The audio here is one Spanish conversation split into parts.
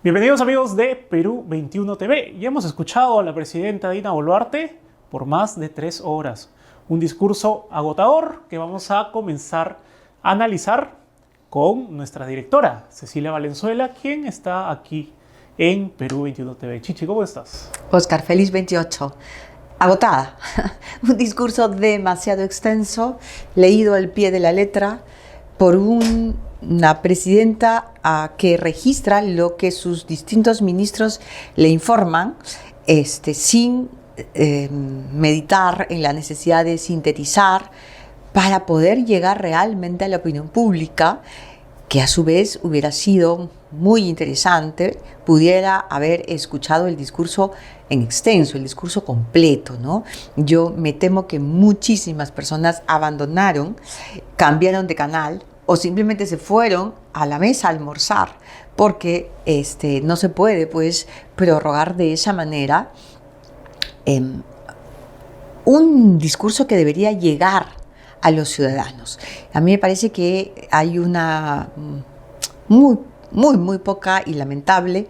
Bienvenidos amigos de Perú 21 TV. Ya hemos escuchado a la presidenta Dina Boluarte por más de 3 horas. Un discurso agotador que vamos a comenzar a analizar con nuestra directora, Cecilia Valenzuela, quien está aquí en Perú 21 TV. Chichi, ¿cómo estás? Oscar, feliz 28. Agotada. Un discurso demasiado extenso, leído al pie de la letra por una presidenta que registra lo que sus distintos ministros le informan, sin meditar en la necesidad de sintetizar para poder llegar realmente a la opinión pública, que a su vez hubiera sido muy interesante, pudiera haber escuchado el discurso en extenso, el discurso completo, ¿no? Yo me temo que muchísimas personas abandonaron, cambiaron de canal o simplemente se fueron a la mesa a almorzar, porque no se puede, pues, prorrogar de esa manera un discurso que debería llegar a los ciudadanos. A mí me parece que hay una muy poca y lamentable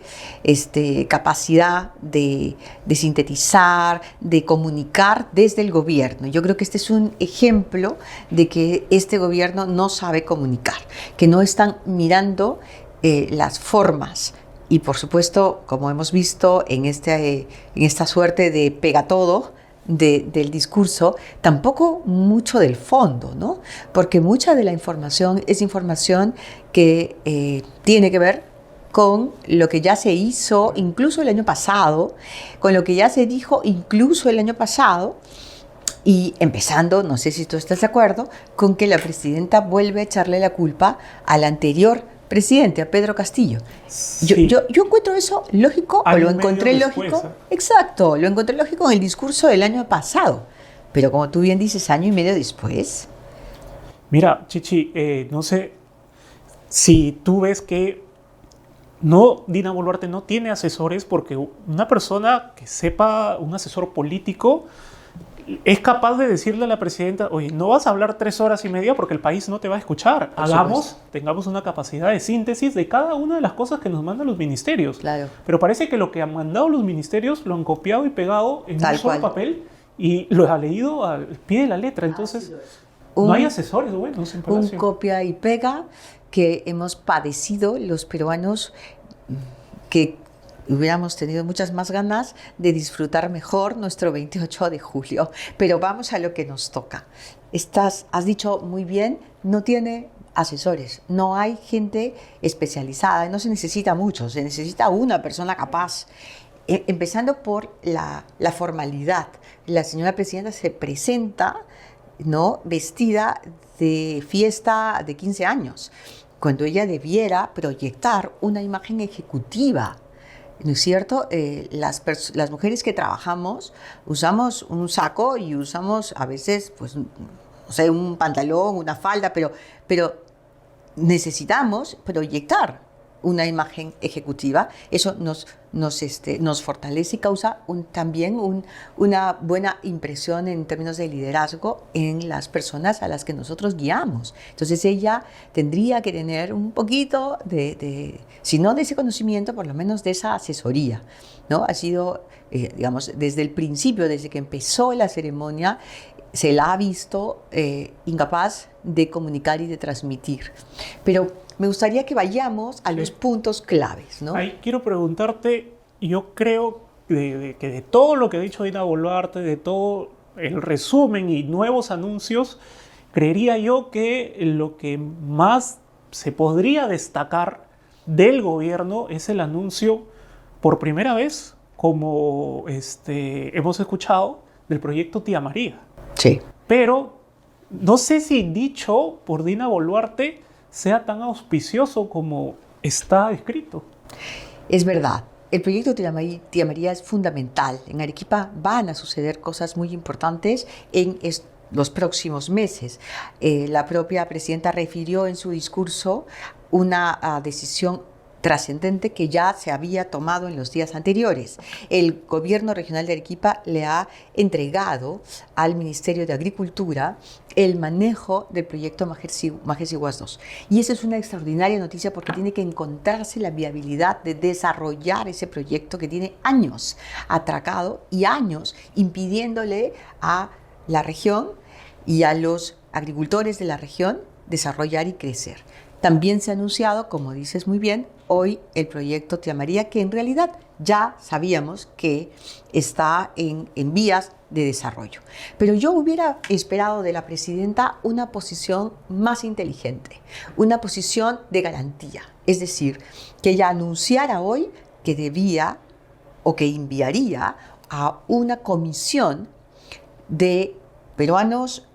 capacidad de sintetizar, de comunicar desde el gobierno. Yo creo que este es un ejemplo de que este gobierno no sabe comunicar, que no están mirando las formas. Y por supuesto, como hemos visto en esta suerte de pegatodo del discurso, tampoco mucho del fondo, ¿no? Porque mucha de la información es información que tiene que ver con lo que ya se hizo incluso el año pasado, con lo que ya se dijo incluso el año pasado, y empezando, no sé si tú estás de acuerdo, con que la presidenta vuelve a echarle la culpa al anterior presidente, a Pedro Castillo. Sí. Yo encuentro eso lógico, o lo encontré después, lógico. Exacto, lo encontré lógico en el discurso del año pasado. Pero como tú bien dices, año y medio después. Mira, Chichi, no sé si tú ves que Dina Boluarte no tiene asesores, porque una persona que sepa, un asesor político, es capaz de decirle a la presidenta: oye, no vas a hablar 3 horas y media porque el país no te va a escuchar. Tengamos una capacidad de síntesis de cada una de las cosas que nos mandan los ministerios. Claro. Pero parece que lo que han mandado los ministerios lo han copiado y pegado en un solo papel y lo ha leído al pie de la letra. Entonces, no hay asesores buenos en Palacio. Un copia y pega que hemos padecido los peruanos, que hubiéramos tenido muchas más ganas de disfrutar mejor nuestro 28 de julio. Pero vamos a lo que nos toca. Has dicho muy bien, no tiene asesores, no hay gente especializada, no se necesita mucho, se necesita una persona capaz. Empezando por la formalidad. La señora presidenta se presenta, ¿no?, vestida de fiesta de 15 años, cuando ella debiera proyectar una imagen ejecutiva. ¿No es cierto? Las mujeres que trabajamos usamos un saco y usamos a veces, pues, no sé, un pantalón, una falda, pero necesitamos proyectar una imagen ejecutiva. Eso nos fortalece y causa también una buena impresión en términos de liderazgo en las personas a las que nosotros guiamos. Entonces ella tendría que tener un poquito si no de ese conocimiento, por lo menos de esa asesoría, ¿no? Ha sido, digamos, desde el principio, desde que empezó la ceremonia, se la ha visto incapaz de comunicar y de transmitir. Pero me gustaría que vayamos a los puntos claves, ¿no? Ahí quiero preguntarte, yo creo que de todo lo que ha dicho Dina Boluarte, de todo el resumen y nuevos anuncios, creería yo que lo que más se podría destacar del gobierno es el anuncio, por primera vez, como hemos escuchado, del proyecto Tía María. Sí. Pero no sé si dicho por Dina Boluarte sea tan auspicioso como está escrito. Es verdad. El proyecto Tía María es fundamental. En Arequipa van a suceder cosas muy importantes en los próximos meses. La propia presidenta refirió en su discurso una decisión trascendente que ya se había tomado en los días anteriores. El gobierno regional de Arequipa le ha entregado al Ministerio de Agricultura el manejo del proyecto Majesi-Huas 2. Y esa es una extraordinaria noticia porque tiene que encontrarse la viabilidad de desarrollar ese proyecto que tiene años atracado y años impidiéndole a la región y a los agricultores de la región desarrollar y crecer. También se ha anunciado, como dices muy bien, hoy el proyecto Tía María, que en realidad ya sabíamos que está en vías de desarrollo. Pero yo hubiera esperado de la presidenta una posición más inteligente, una posición de garantía. Es decir, que ella anunciara hoy que debía o que enviaría a una comisión de peruanos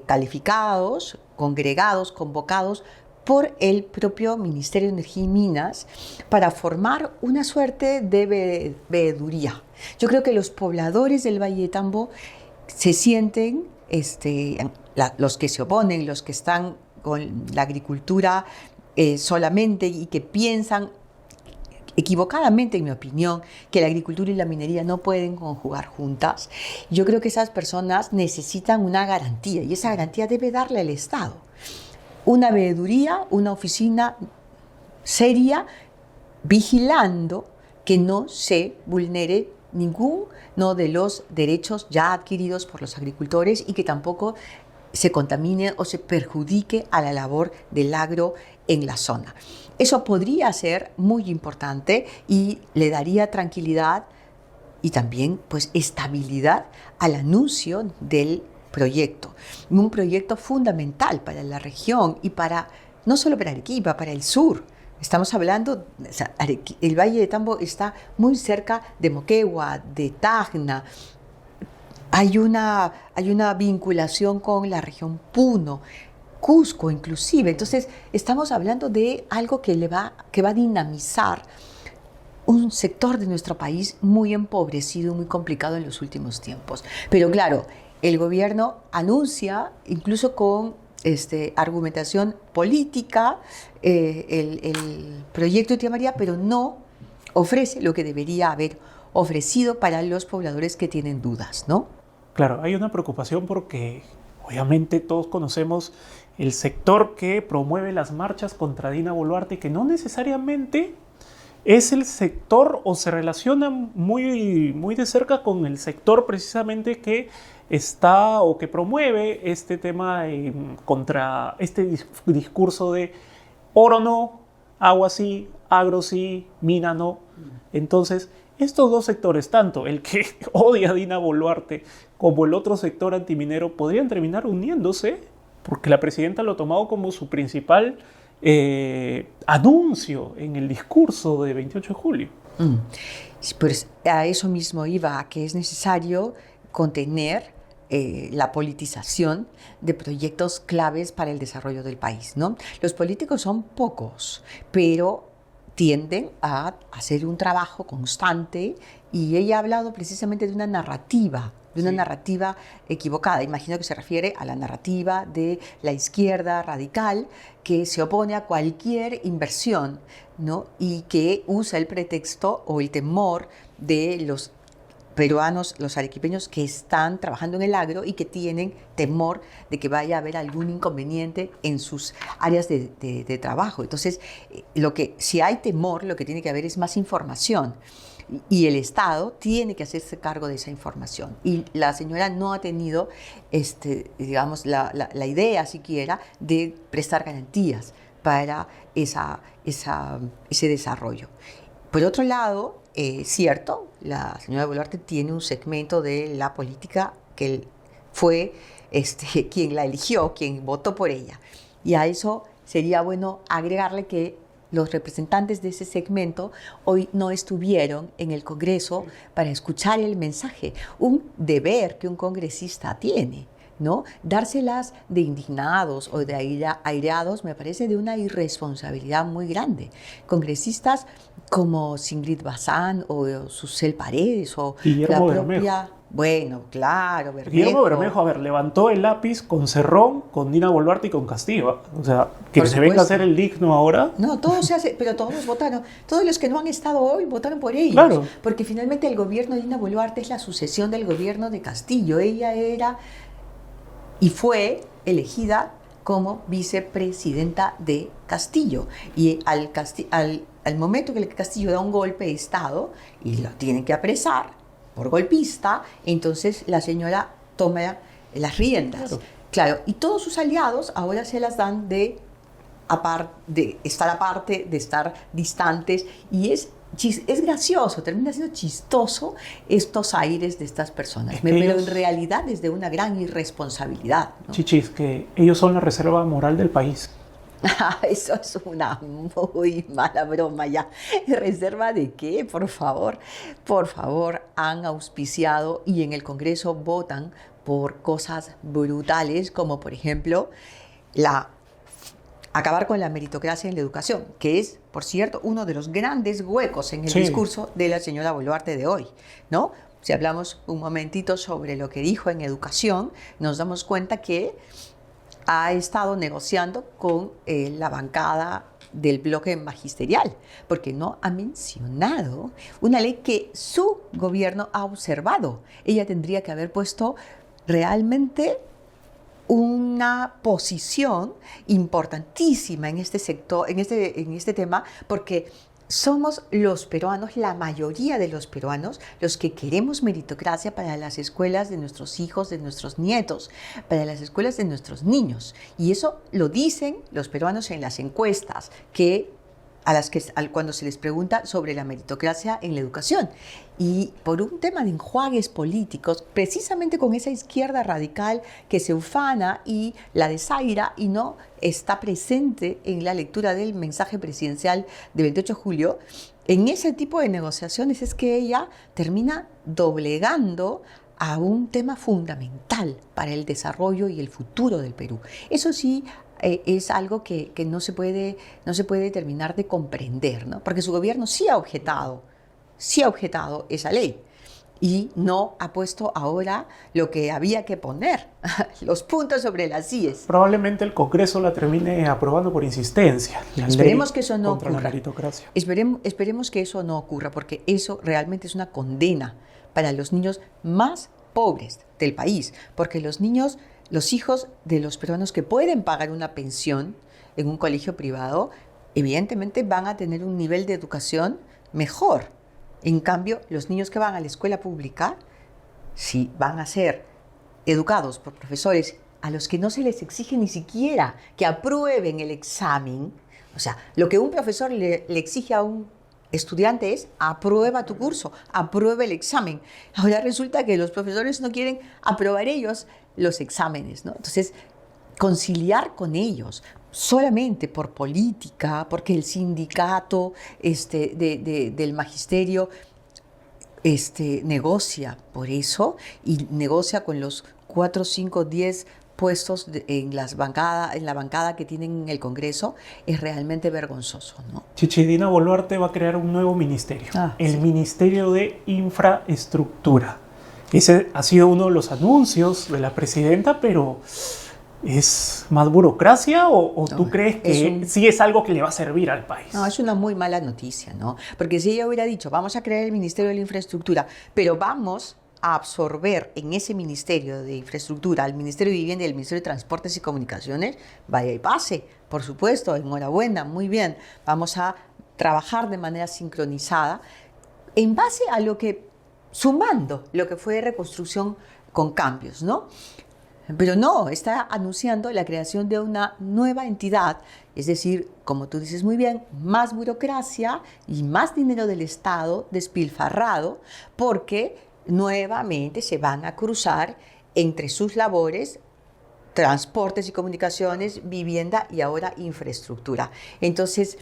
calificados, congregados, convocados por el propio Ministerio de Energía y Minas para formar una suerte de veeduría. Yo creo que los pobladores del Valle de Tambo se sienten, los que se oponen, los que están con la agricultura solamente y que piensan equivocadamente, en mi opinión, que la agricultura y la minería no pueden conjugar juntas. Yo creo que esas personas necesitan una garantía y esa garantía debe darle el Estado. Una veeduría, una oficina seria, vigilando que no se vulnere ninguno de los derechos ya adquiridos por los agricultores y que tampoco se contamine o se perjudique a la labor del agro en la zona. Eso podría ser muy importante y le daría tranquilidad y también pues estabilidad al anuncio del proyecto. Un proyecto fundamental para la región y para no solo para Arequipa, para el sur. Estamos hablando, el Valle de Tambo está muy cerca de Moquegua, de Tacna. Hay una vinculación con la región Puno, Cusco inclusive. Entonces, estamos hablando de algo que va a dinamizar un sector de nuestro país muy empobrecido, muy complicado en los últimos tiempos. Pero claro, el gobierno anuncia, incluso con argumentación política, el proyecto de Tía María, pero no ofrece lo que debería haber ofrecido para los pobladores que tienen dudas, ¿no? Claro, hay una preocupación porque obviamente todos conocemos el sector que promueve las marchas contra Dina Boluarte, que no necesariamente es el sector o se relaciona muy, muy de cerca con el sector precisamente que está o que promueve este tema contra este discurso de oro no, agua sí, agro sí, mina no. Entonces, estos dos sectores, tanto el que odia a Dina Boluarte como el otro sector antiminero, podrían terminar uniéndose porque la presidenta lo ha tomado como su principal anuncio en el discurso de 28 de julio. Pues a eso mismo iba, que es necesario contener la politización de proyectos claves para el desarrollo del país, ¿no? Los políticos son pocos, pero tienden a hacer un trabajo constante y ella ha hablado precisamente de una narrativa equivocada. Imagino que se refiere a la narrativa de la izquierda radical que se opone a cualquier inversión, ¿no? Y que usa el pretexto o el temor de los peruanos, los arequipeños que están trabajando en el agro y que tienen temor de que vaya a haber algún inconveniente en sus áreas de trabajo. Entonces, si hay temor, lo que tiene que haber es más información. Y el Estado tiene que hacerse cargo de esa información. Y la señora no ha tenido, digamos, la idea siquiera de prestar garantías para ese desarrollo. Por otro lado, cierto, la señora Boluarte tiene un segmento de la política que fue quien la eligió, quien votó por ella. Y a eso sería bueno agregarle que los representantes de ese segmento hoy no estuvieron en el Congreso para escuchar el mensaje, un deber que un congresista tiene, ¿no? Dárselas de indignados o de aireados me parece de una irresponsabilidad muy grande. Congresistas como Ingrid Bazán o Susel Paredes o Guillermo la Bermejo. propia... Bueno, claro, Guillermo Bermejo, a ver, levantó el lápiz con Cerrón, con Dina Boluarte y con Castillo. O sea, que Por se venga a supuesto. hacer el digno ahora. No, todo se hace, pero todos votaron, todos los que no han estado hoy votaron por ellos, Claro. porque finalmente el gobierno de Dina Boluarte es la sucesión del gobierno de Castillo. Ella era y fue elegida como vicepresidenta de Castillo. Y al momento que el Castillo da un golpe de Estado y lo tienen que apresar por golpista, entonces la señora toma las riendas. Claro. Claro, y todos sus aliados ahora se las dan de estar aparte, de estar distantes, y es gracioso, termina siendo chistoso estos aires de estas personas, pero en realidad es de una gran irresponsabilidad, ¿no? Chichis, que ellos son la reserva moral del país. Eso es una muy mala broma ya. ¿Reserva de qué? Por favor, han auspiciado y en el Congreso votan por cosas brutales, como por ejemplo acabar con la meritocracia en la educación, que es, por cierto, uno de los grandes huecos en el discurso de la señora Boluarte de hoy, ¿no? Si hablamos un momentito sobre lo que dijo en educación, nos damos cuenta que ha estado negociando con la bancada del bloque magisterial, porque no ha mencionado una ley que su gobierno ha observado. Ella tendría que haber puesto realmente una posición importantísima en este sector, en este tema, porque somos los peruanos, la mayoría de los peruanos, los que queremos meritocracia para las escuelas de nuestros hijos, de nuestros nietos, para las escuelas de nuestros niños. Y eso lo dicen los peruanos en las encuestas, cuando se les pregunta sobre la meritocracia en la educación. Y por un tema de enjuagues políticos, precisamente con esa izquierda radical que se ufana y la desaira y no está presente en la lectura del mensaje presidencial del 28 de julio, en ese tipo de negociaciones es que ella termina doblegando a un tema fundamental para el desarrollo y el futuro del Perú. Eso sí, es algo que no se puede terminar de comprender, ¿no? Porque su gobierno sí ha objetado esa ley y no ha puesto ahora lo que había que poner, los puntos sobre las IES. Probablemente el Congreso la termine aprobando por insistencia. Esperemos que eso no contra ocurra. La meritocracia. Esperemos que eso no ocurra, porque eso realmente es una condena para los niños más pobres del país, porque los hijos de los peruanos que pueden pagar una pensión en un colegio privado, evidentemente van a tener un nivel de educación mejor. En cambio, los niños que van a la escuela pública, sí van a ser educados por profesores a los que no se les exige ni siquiera que aprueben el examen. O sea, lo que un profesor le exige a un estudiante es: aprueba tu curso, aprueba el examen. Ahora resulta que los profesores no quieren aprobar ellos los exámenes, ¿no? Entonces, conciliar con ellos solamente por política, porque el sindicato del magisterio negocia por eso y negocia con los 4, 5, 10 puestos en la bancada que tienen en el Congreso, es realmente vergonzoso, ¿no? Chichi, Dina Boluarte va a crear un nuevo ministerio, el Ministerio de Infraestructura. Ese ha sido uno de los anuncios de la presidenta, pero ¿es más burocracia o tú crees que sí es algo que le va a servir al país? No, es una muy mala noticia, ¿no? Porque si ella hubiera dicho: vamos a crear el Ministerio de la Infraestructura, pero vamos a absorber en ese Ministerio de Infraestructura al Ministerio de Vivienda y al Ministerio de Transportes y Comunicaciones, vaya y pase, por supuesto, enhorabuena, muy bien. Vamos a trabajar de manera sincronizada en base a sumando lo que fue reconstrucción con cambios, ¿no? Pero no, está anunciando la creación de una nueva entidad, es decir, como tú dices muy bien, más burocracia y más dinero del Estado despilfarrado, porque nuevamente se van a cruzar entre sus labores transportes y comunicaciones, vivienda y ahora infraestructura. Entonces,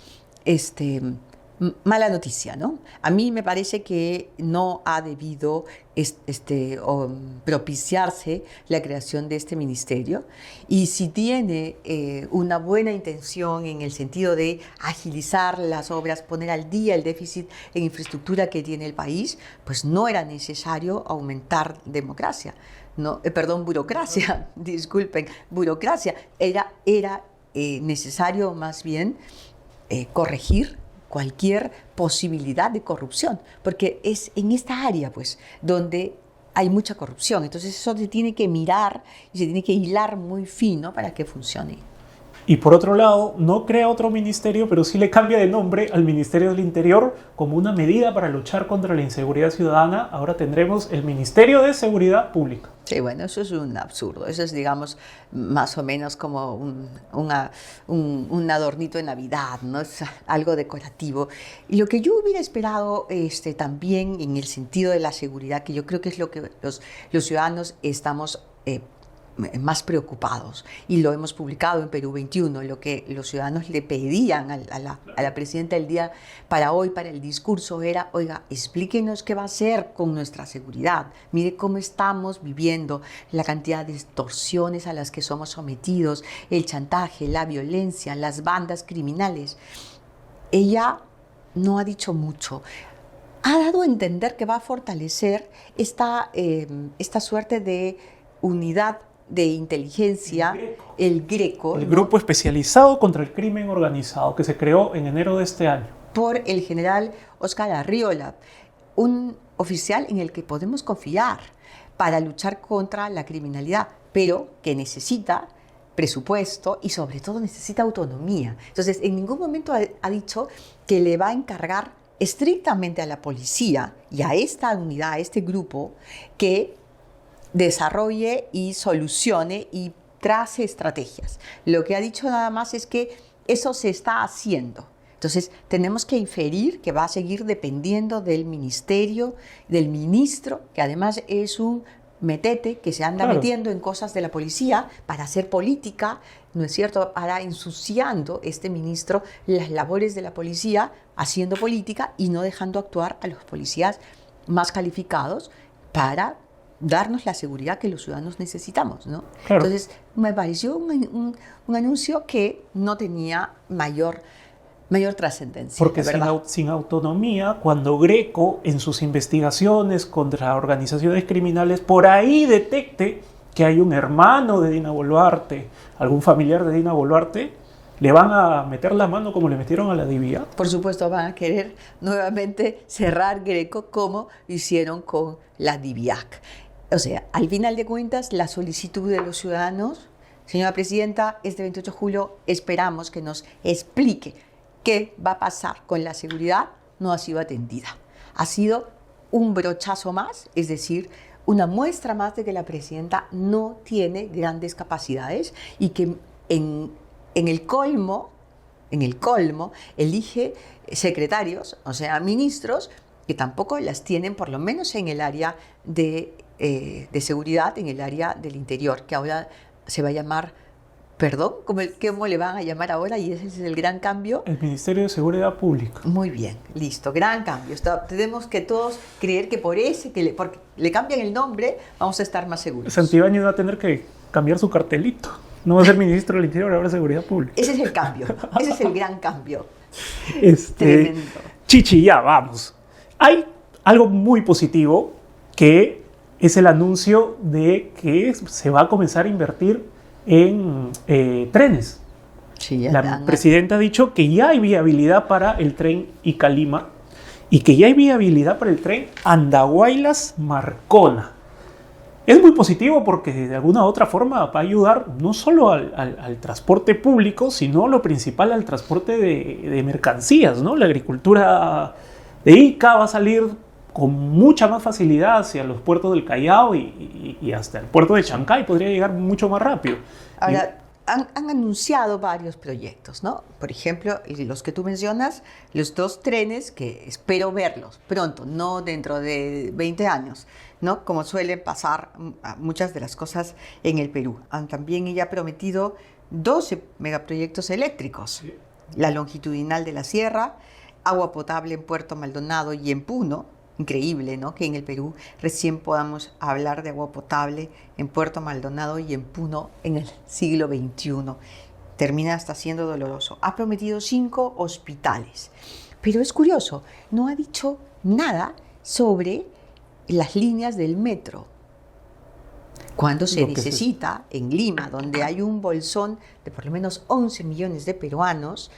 mala noticia, ¿no? A mí me parece que no ha debido propiciarse la creación de este ministerio, y si tiene una buena intención en el sentido de agilizar las obras, poner al día el déficit en infraestructura que tiene el país, pues no era necesario aumentar burocracia, disculpen, burocracia, era necesario más bien corregir cualquier posibilidad de corrupción, porque es en esta área, pues, donde hay mucha corrupción. Entonces eso se tiene que mirar y se tiene que hilar muy fino para que funcione. Y por otro lado, no crea otro ministerio, pero sí le cambia de nombre al Ministerio del Interior como una medida para luchar contra la inseguridad ciudadana. Ahora tendremos el Ministerio de Seguridad Pública. Sí, bueno, eso es un absurdo. Eso es, digamos, más o menos como un adornito de Navidad, ¿no? Es algo decorativo. Y lo que yo hubiera esperado también en el sentido de la seguridad, que yo creo que es lo que los ciudadanos estamos más preocupados, y lo hemos publicado en Perú 21, lo que los ciudadanos le pedían a la presidenta el día para hoy, para el discurso, era: oiga, explíquenos qué va a hacer con nuestra seguridad, mire cómo estamos viviendo, la cantidad de extorsiones a las que somos sometidos, el chantaje, la violencia, las bandas criminales. Ella no ha dicho mucho. Ha dado a entender que va a fortalecer esta suerte de unidad de inteligencia, el GRECO. El Grupo Especializado contra el Crimen Organizado, que se creó en enero de este año. Por el general Óscar Arriola, un oficial en el que podemos confiar para luchar contra la criminalidad, pero que necesita presupuesto y sobre todo necesita autonomía. Entonces, en ningún momento ha dicho que le va a encargar estrictamente a la policía y a esta unidad, a este grupo, que desarrolle y solucione y trace estrategias. Lo que ha dicho nada más es que eso se está haciendo. Entonces, tenemos que inferir que va a seguir dependiendo del ministerio, del ministro, que además es un metete que se anda metiendo en cosas de la policía para hacer política, ¿no es cierto? Para ensuciando este ministro las labores de la policía, haciendo política y no dejando actuar a los policías más calificados para darnos la seguridad que los ciudadanos necesitamos, ¿no? Claro. Entonces, me pareció un anuncio que no tenía mayor trascendencia. Porque sin autonomía, cuando GRECO en sus investigaciones contra organizaciones criminales por ahí detecte que hay un hermano de Dina Boluarte, algún familiar de Dina Boluarte, le van a meter la mano como le metieron a la DIVIA. Por supuesto, van a querer nuevamente cerrar GRECO como hicieron con la DIVIAC. O sea, al final de cuentas, la solicitud de los ciudadanos, señora presidenta, este 28 de julio esperamos que nos explique qué va a pasar con la seguridad, no ha sido atendida. Ha sido un brochazo más, es decir, una muestra más de que la presidenta no tiene grandes capacidades y que en el colmo, elige secretarios, o sea, ministros, que tampoco las tienen, por lo menos en el área de seguridad, en el área del interior, que ahora se va a llamar, ¿cómo le van a llamar ahora? Y ese es el gran cambio. El Ministerio de Seguridad Pública. Muy bien, listo, gran cambio. Tenemos que todos creer que porque le cambian el nombre, vamos a estar más seguros. Santibáñez va a tener que cambiar su cartelito. No va a ser ministro del Interior, ahora Seguridad Pública. Ese es el cambio, ese es el gran cambio. Tremendo. Chichi, ya vamos. Hay algo muy positivo que es el anuncio de que se va a comenzar a invertir en trenes. Sí, la presidenta ha dicho que ya hay viabilidad para el tren Ica-Lima y que ya hay viabilidad para el tren Andahuaylas-Marcona. Es muy positivo porque de alguna u otra forma va a ayudar no solo al transporte público, sino lo principal al transporte de mercancías, ¿no? La agricultura de Ica va a salir con mucha más facilidad hacia los puertos del Callao y hasta el puerto de Chancay podría llegar mucho más rápido. Ahora, han anunciado varios proyectos, ¿no? Por ejemplo, los que tú mencionas, los 2 trenes que espero verlos pronto, no dentro de 20 años, ¿no? Como suele pasar muchas de las cosas en el Perú. También ella ha prometido 12 megaproyectos eléctricos. Sí. La longitudinal de la sierra, agua potable en Puerto Maldonado y en Puno. Increíble, ¿no? Que en el Perú recién podamos hablar de agua potable en Puerto Maldonado y en Puno en el siglo XXI. Termina hasta siendo doloroso. Ha prometido 5 hospitales. Pero es curioso, no ha dicho nada sobre las líneas del metro. Cuando se necesita en Lima, donde hay un bolsón de por lo menos 11 millones de peruanos,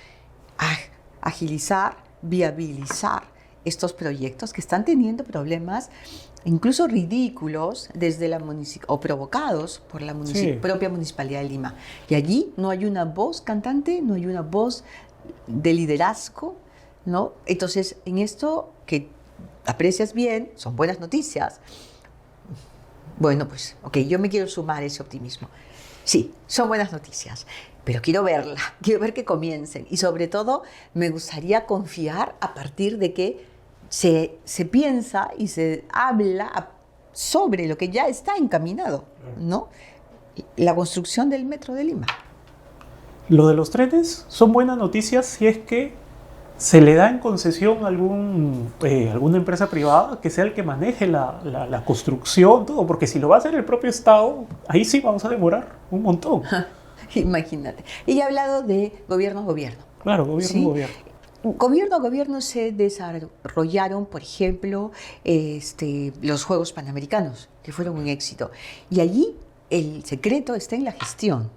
agilizar, viabilizar estos proyectos que están teniendo problemas incluso ridículos desde la o provocados por la propia Municipalidad de Lima. Y allí no hay una voz cantante, no hay una voz de liderazgo, ¿no? Entonces, en esto que aprecias bien, son buenas noticias. Bueno, pues, ok, yo me quiero sumar a ese optimismo. Sí, son buenas noticias, pero quiero verla, quiero ver que comiencen. Y sobre todo, me gustaría confiar a partir de que se piensa y se habla sobre lo que ya está encaminado, ¿no? La construcción del metro de Lima. Lo de los trenes son buenas noticias si es que se le da en concesión a alguna empresa privada que sea el que maneje la construcción, todo, porque si lo va a hacer el propio Estado, ahí sí vamos a demorar un montón. Imagínate. Y he hablado de gobierno a gobierno. Claro, gobierno ¿sí? a gobierno. Gobierno a gobierno se desarrollaron, por ejemplo, los Juegos Panamericanos, que fueron un éxito. Y allí el secreto está en la gestión.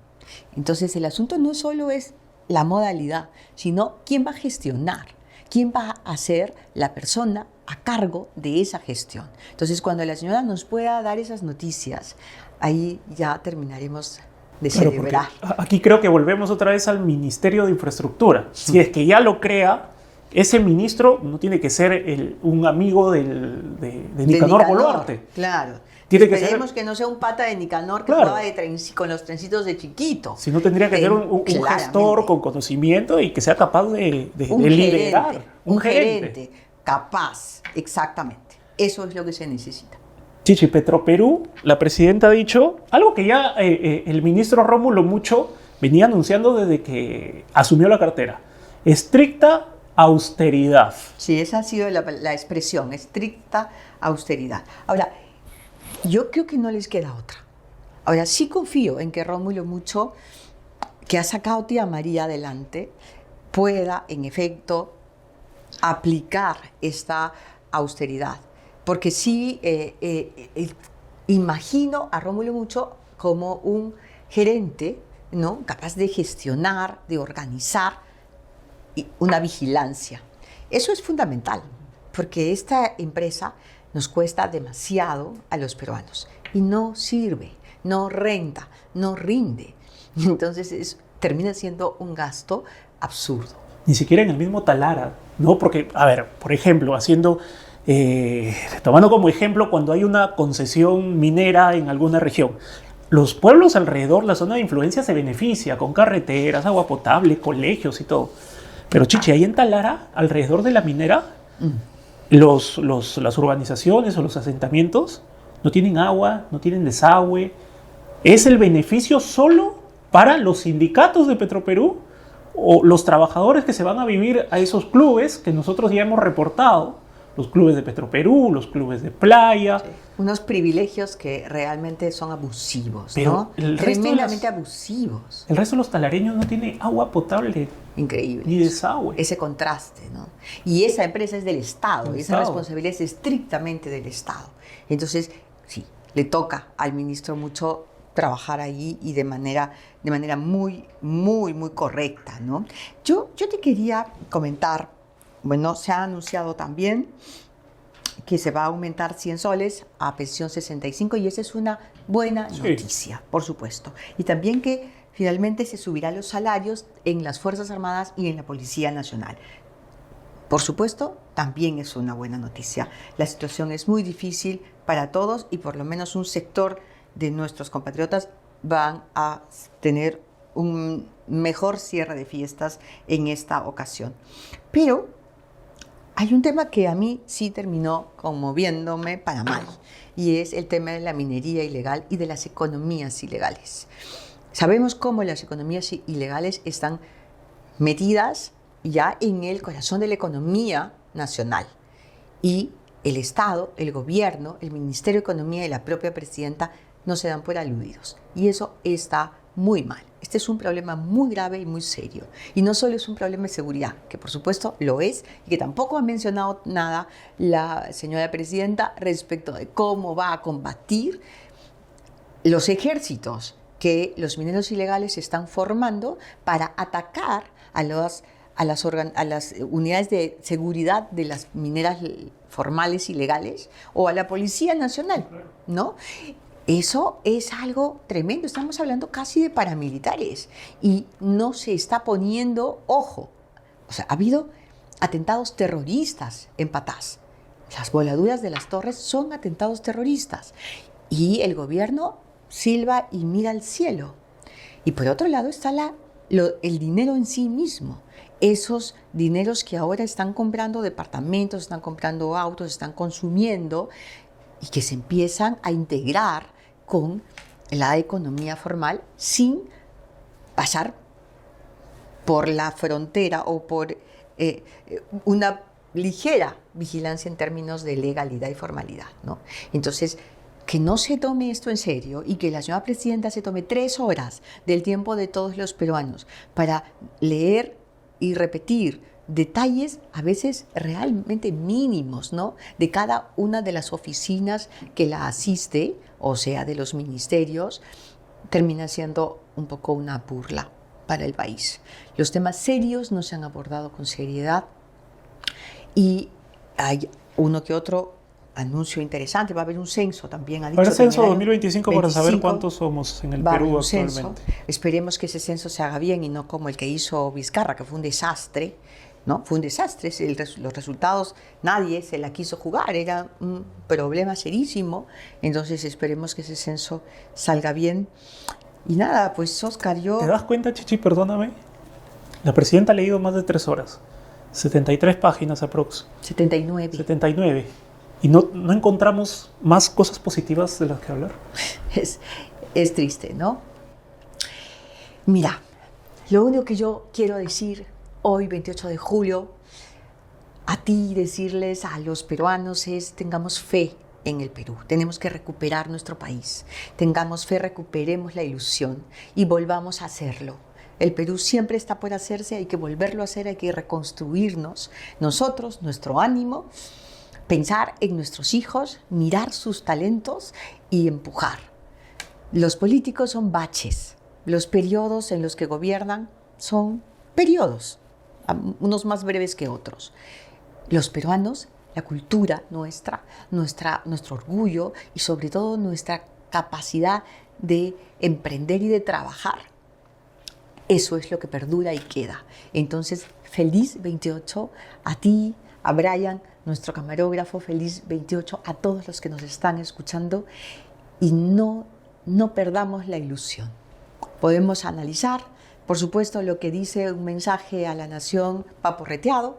Entonces el asunto no solo es la modalidad, sino quién va a gestionar, quién va a ser la persona a cargo de esa gestión. Entonces, cuando la señora nos pueda dar esas noticias, ahí ya terminaremos de celebrar. Aquí creo que volvemos otra vez al Ministerio de Infraestructura. Si es que ya lo crea, ese ministro no tiene que ser un amigo de Nicanor Boluarte. Claro. Esperemos que no sea un pata de Nicanor que claro. jugaba con los trencitos de chiquito. Si no, tendría que ser un gestor con conocimiento y que sea capaz de liderar. Un gerente capaz, exactamente. Eso es lo que se necesita. Chichi, Petroperú, la presidenta ha dicho algo que ya el ministro Rómulo Mucho venía anunciando desde que asumió la cartera. Estricta austeridad. Sí, esa ha sido la expresión, estricta austeridad. Ahora, yo creo que no les queda otra. Ahora, sí confío en que Rómulo Mucho, que ha sacado Tía María adelante, pueda, en efecto, aplicar esta austeridad. Porque sí imagino a Rómulo Mucho como un gerente, ¿no? Capaz de gestionar, de organizar una vigilancia. Eso es fundamental, porque esta empresa nos cuesta demasiado a los peruanos y no sirve, no renta, no rinde. Entonces termina siendo un gasto absurdo. Ni siquiera en el mismo Talara, ¿no? Porque, a ver, por ejemplo, tomando como ejemplo cuando hay una concesión minera en alguna región, los pueblos alrededor, la zona de influencia se beneficia con carreteras, agua potable, colegios y todo. Pero chichi, ahí en Talara, alrededor de la minera, las urbanizaciones o los asentamientos no tienen agua, no tienen desagüe. Es el beneficio solo para los sindicatos de Petroperú o los trabajadores que se van a vivir a esos clubes que nosotros ya hemos reportado. Los clubes de Petroperú, los clubes de playa. Sí. Unos privilegios que realmente son abusivos, pero ¿no? Tremendamente abusivos. El resto de los talareños no tiene agua potable. Increíble. Ni desagüe. Ese contraste, ¿no? Y esa empresa es del Estado, esa responsabilidad es estrictamente del Estado. Entonces, sí, le toca al ministro Mucho trabajar ahí y de manera muy, muy, muy correcta, ¿no? Yo te quería comentar. Bueno, se ha anunciado también que se va a aumentar 100 soles a pensión 65 y esa es una buena noticia, por supuesto. Y también que finalmente se subirán los salarios en las Fuerzas Armadas y en la Policía Nacional. Por supuesto, también es una buena noticia. La situación es muy difícil para todos y por lo menos un sector de nuestros compatriotas van a tener un mejor cierre de fiestas en esta ocasión. Pero hay un tema que a mí sí terminó conmoviéndome para mal, y es el tema de la minería ilegal y de las economías ilegales. Sabemos cómo las economías ilegales están metidas ya en el corazón de la economía nacional. Y el Estado, el gobierno, el Ministerio de Economía y la propia presidenta no se dan por aludidos. Y eso está muy mal. Este es un problema muy grave y muy serio. Y no solo es un problema de seguridad, que por supuesto lo es, y que tampoco ha mencionado nada la señora presidenta respecto de cómo va a combatir los ejércitos que los mineros ilegales están formando para atacar a las unidades de seguridad de las mineras formales ilegales o a la Policía Nacional, ¿no? Eso es algo tremendo. Estamos hablando casi de paramilitares y no se está poniendo ojo. O sea, ha habido atentados terroristas en Patás. Las voladuras de las torres son atentados terroristas y el gobierno silba y mira al cielo. Y por otro lado está el dinero en sí mismo. Esos dineros que ahora están comprando departamentos, están comprando autos, están consumiendo y que se empiezan a integrar con la economía formal sin pasar por la frontera o por una ligera vigilancia en términos de legalidad y formalidad, ¿no? Entonces, que no se tome esto en serio y que la señora presidenta se tome 3 horas del tiempo de todos los peruanos para leer y repetir detalles a veces realmente mínimos, ¿no?, de cada una de las oficinas que la asiste, o sea, de los ministerios, termina siendo un poco una burla para el país. Los temas serios no se han abordado con seriedad y hay uno que otro anuncio interesante. Va a haber un censo también. Ha dicho Habrá censo que 2025 para saber cuántos somos en el Perú actualmente. Esperemos que ese censo se haga bien y no como el que hizo Vizcarra, que fue un desastre, ¿no? Fue un desastre. Los resultados nadie se la quiso jugar. Era un problema serísimo. Entonces esperemos que ese censo salga bien. Y nada, pues Oscar, yo... ¿Te das cuenta, Chichi? Perdóname. La presidenta ha leído más de 3 horas. 73 páginas aprox. 79. Y no encontramos más cosas positivas de las que hablar. Es triste, ¿no? Mira, lo único que yo quiero decir hoy, 28 de julio, a ti, decirles a los peruanos es: tengamos fe en el Perú. Tenemos que recuperar nuestro país. Tengamos fe, recuperemos la ilusión y volvamos a hacerlo. El Perú siempre está por hacerse, hay que volverlo a hacer, hay que reconstruirnos. Nosotros, nuestro ánimo, pensar en nuestros hijos, mirar sus talentos y empujar. Los políticos son baches. Los periodos en los que gobiernan son periodos, unos más breves que otros. Los peruanos, la cultura nuestro orgullo y sobre todo nuestra capacidad de emprender y de trabajar, eso es lo que perdura y queda. Entonces, feliz 28 a ti, a Brian, nuestro camarógrafo, feliz 28 a todos los que nos están escuchando y no perdamos la ilusión. Podemos analizar, por supuesto, lo que dice un mensaje a la nación paporreteado,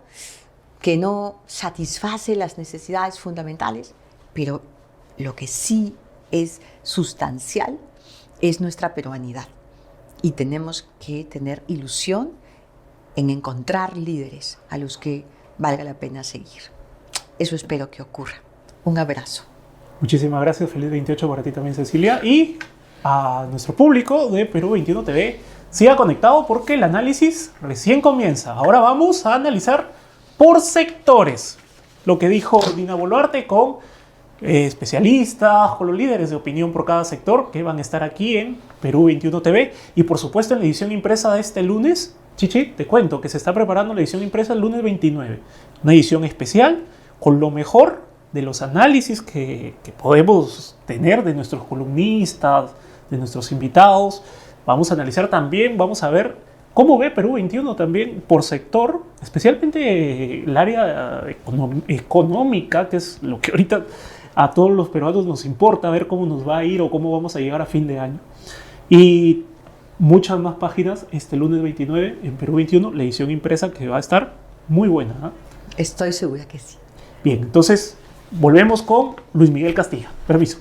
que no satisface las necesidades fundamentales, pero lo que sí es sustancial es nuestra peruanidad. Y tenemos que tener ilusión en encontrar líderes a los que valga la pena seguir. Eso espero que ocurra. Un abrazo. Muchísimas gracias. Feliz 28 para ti también, Cecilia. Y a nuestro público de Perú 21 TV, siga conectado porque el análisis recién comienza. Ahora vamos a analizar por sectores lo que dijo Dina Boluarte con especialistas, con los líderes de opinión por cada sector que van a estar aquí en Perú 21 TV. Y por supuesto en la edición impresa de este lunes, Chichi, te cuento que se está preparando la edición impresa el lunes 29. Una edición especial con lo mejor de los análisis que podemos tener de nuestros columnistas, de nuestros invitados. Vamos a analizar también, vamos a ver cómo ve Perú 21 también por sector, especialmente el área económica, que es lo que ahorita a todos los peruanos nos importa, ver cómo nos va a ir o cómo vamos a llegar a fin de año. Y muchas más páginas este lunes 29 en Perú 21, la edición impresa que va a estar muy buena, ¿eh? Estoy segura que sí. Bien, entonces volvemos con Luis Miguel Castilla. Permiso.